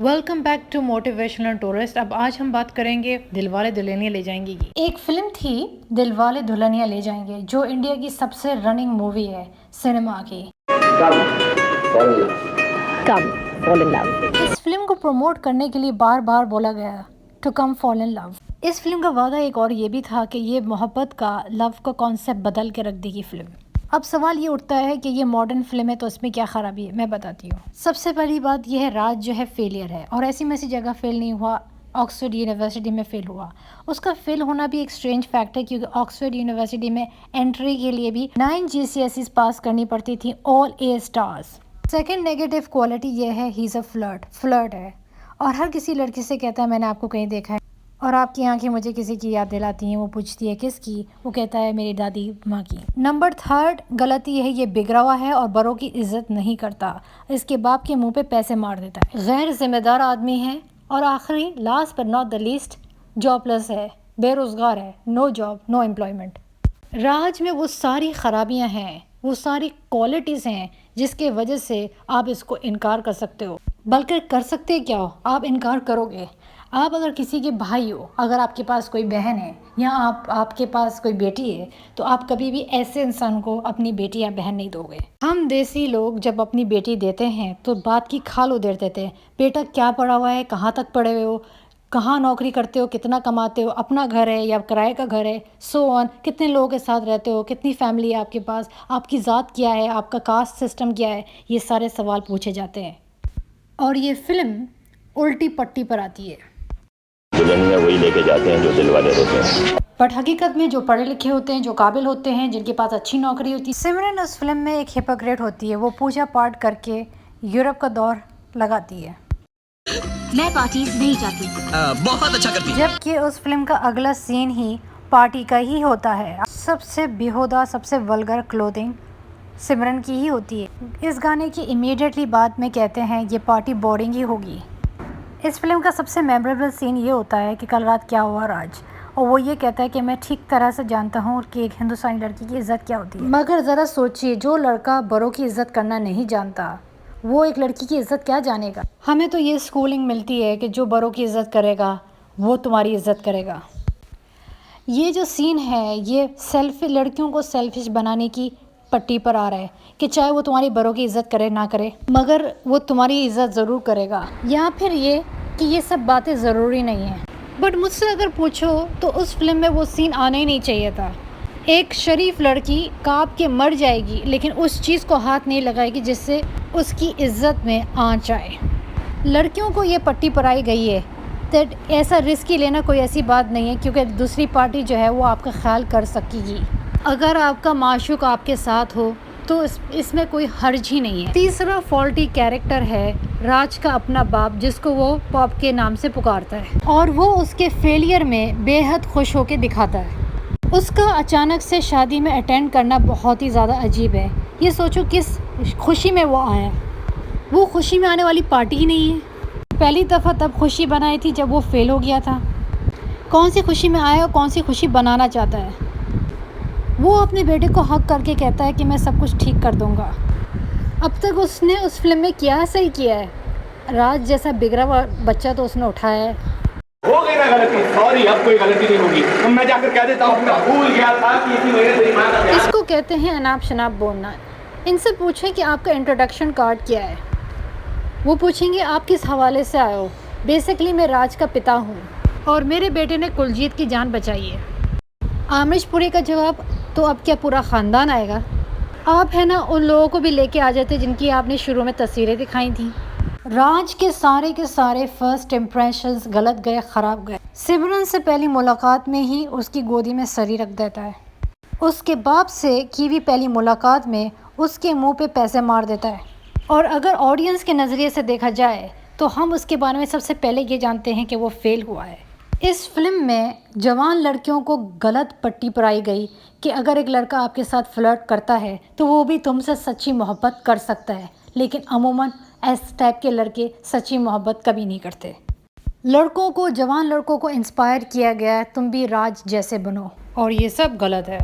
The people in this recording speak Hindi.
Welcome back to motivational tourist. अब आज हम बात करेंगे दिलवाले दुल्हनिया ले जाएंगे की। एक फिल्म थी दिलवाले दुल्हनिया ले जाएंगे जो इंडिया की सबसे रनिंग मूवी है सिनेमा की। Come fall in love. इस फिल्म को प्रमोट करने के लिए बार बार बोला गया to come fall in love. इस फिल्म का वादा एक और ये भी था कि ये मोहब्बत का लव का कॉन्सेप्ट बदल के रख देगी फिल्म। अब सवाल ये उठता है कि ये मॉडर्न फिल्म है तो इसमें क्या ख़राबी है, मैं बताती हूँ। सबसे पहली बात यह है, राज जो है फेलियर है और ऐसी में ऐसी जगह फेल नहीं हुआ, ऑक्सफोर्ड यूनिवर्सिटी में फ़ेल हुआ। उसका फेल होना भी एक स्ट्रेंज फैक्ट है क्योंकि ऑक्सफोर्ड यूनिवर्सिटी में एंट्री के लिए भी 9 GCSEs पास करनी पड़ती थी, all A stars. Second negative quality ये है, ही इज़ अ फ्लर्ट है और हर किसी लड़की से कहता है मैंने आपको कहीं देखा है, और आपकी आंखें मुझे किसी की याद दिलाती हैं। वो पूछती है किसकी, वो कहता है मेरी दादी माँ की। नंबर थर्ड गलती है, ये बिगड़ा हुआ है और बड़ों की इज्जत नहीं करता, इसके बाप के मुंह पे पैसे मार देता है, गैर जिम्मेदार आदमी है। और आखिरी last but not the least, jobless है, बेरोज़गार है, नो जॉब नो एम्प्लॉयमेंट। राज में वो सारी खराबियाँ हैं, वो सारी क्वालिटीज़ हैं जिसके वजह से आप इसको इनकार कर सकते हो। बल्कि कर सकते क्या हो, आप इनकार करोगे। आप अगर किसी के भाई हो, अगर आपके पास कोई बहन है या आपके पास कोई बेटी है, तो आप कभी भी ऐसे इंसान को अपनी बेटी या बहन नहीं दोगे। हम देसी लोग जब अपनी बेटी देते हैं तो बात की खाल उधेड़ देते हैं, बेटा क्या पढ़ा हुआ है, कहाँ तक पढ़े हुए हो, कहाँ नौकरी करते हो, कितना कमाते हो, अपना घर है या किराए का घर है, सो ऑन, कितने लोगों के साथ रहते हो, कितनी फैमिली है आपके पास, आपकी ज़ात क्या है, आपका कास्ट सिस्टम क्या है, ये सारे सवाल पूछे जाते हैं। और ये फिल्म उल्टी पट्टी पर आती है। दुल्हनिया वही लेके जाते हैं जो दिल वाले होते हैं, बट हकीकत में जो पढ़े लिखे होते हैं, जो काबिल होते हैं, जिनके पास अच्छी नौकरी होती है। सिमरन उस फिल्म में एक हिपोक्रेट होती है, वो पूजा पाठ करके यूरोप का दौर लगाती है। मैं पार्टीज नहीं जाती। बहुत अच्छा करती है। जबकि उस फिल्म का अगला सीन ही पार्टी का ही होता है। सबसे बेहुदा, सबसे वल्गर क्लोथिंग सिमरन की ही होती है। इस गाने की इमीडिएटली बाद में कहते हैं ये पार्टी बोरिंग ही होगी। इस फिल्म का सबसे मेमोरेबल सीन ये होता है कि कल रात क्या हुआ राज, और वो ये कहता है कि मैं ठीक तरह से जानता हूँ कि एक हिंदुस्तानी लड़की की इज़्ज़त क्या होती है। मगर ज़रा सोचिए, जो लड़का बड़ों की इज़्ज़त करना नहीं जानता वो एक लड़की की इज़्ज़त क्या जानेगा। हमें तो ये स्कूलिंग मिलती है कि जो बड़ों की इज़्ज़त करेगा वो तुम्हारी इज़्ज़त करेगा। ये जो सीन है ये लड़कियों को सेल्फिश बनाने की पट्टी पर आ रहा है कि चाहे वो तुम्हारी बड़ों की इज़्ज़त करे ना करे, मगर वो तुम्हारी इज़्ज़त ज़रूर करेगा। या फिर ये कि ये सब बातें ज़रूरी नहीं हैं। बट मुझसे अगर पूछो तो उस फिल्म में वो सीन आना ही नहीं चाहिए था। एक शरीफ लड़की काँप के मर जाएगी लेकिन उस चीज़ को हाथ नहीं लगाएगी जिससे उसकी इज़्ज़त में आँच आए। लड़कियों को ये पट्टी पराई गई है दैट ऐसा रिस्क लेना कोई ऐसी बात नहीं है क्योंकि दूसरी पार्टी जो है वो आपका ख्याल कर सकेगी। अगर आपका माशूक आपके साथ हो तो इसमें कोई हर्ज ही नहीं है। तीसरा फॉल्टी कैरेक्टर है राज का अपना बाप, जिसको वो पॉप के नाम से पुकारता है और वो उसके फेलियर में बेहद खुश होकर दिखाता है। उसका अचानक से शादी में अटेंड करना बहुत ही ज़्यादा अजीब है। ये सोचो किस खुशी में वो आया, वो खुशी में आने वाली पार्टी ही नहीं है। पहली दफ़ा तब खुशी बनाई थी जब वो फेल हो गया था। कौन सी खुशी में आया और कौन सी खुशी बनाना चाहता है। वो अपने बेटे को हक करके कहता है कि मैं सब कुछ ठीक कर दूंगा। अब तक उसने उस फिल्म में क्या सही किया है। राज जैसा बिगड़ा हुआ बच्चा तो उसने उठाया है। हो गई ना गलती, सॉरी, अब कोई गलती नहीं होगी। तो मैं जाकर कह देता हूँ मैं भूल गया था कि इसी महीने तेरी माँ का प्यार। इसको कहते हैं अनाप शनाप बोलना। इनसे पूछें कि आपका इंट्रोडक्शन कार्ड क्या है, वो पूछेंगे आप किस हवाले से आए हो। बेसिकली मैं राज का पिता हूँ और मेरे बेटे ने कुलजीत की जान बचाई है। आमिशपुरी का जवाब, तो अब क्या पूरा ख़ानदान आएगा। आप है ना उन लोगों को भी लेके आ जाते जिनकी आपने शुरू में तस्वीरें दिखाई थी। राज के सारे फर्स्ट इम्प्रेशंस गलत गए, ख़राब गए। सिमरन से पहली मुलाकात में ही उसकी गोदी में सरी रख देता है। उसके बाप से की भी पहली मुलाकात में उसके मुंह पे पैसे मार देता है। और अगर ऑडियंस के नज़रिए से देखा जाए तो हम उसके बारे में सबसे पहले ये जानते हैं कि वो फेल हुआ है। इस फिल्म में जवान लड़कियों को गलत पट्टी पराई गई कि अगर एक लड़का आपके साथ फ्लर्ट करता है तो वो भी तुमसे सच्ची मोहब्बत कर सकता है, लेकिन अमूमन इस टाइप के लड़के सच्ची मोहब्बत कभी नहीं करते। जवान लड़कों को इंस्पायर किया गया है तुम भी राज जैसे बनो, और ये सब गलत है।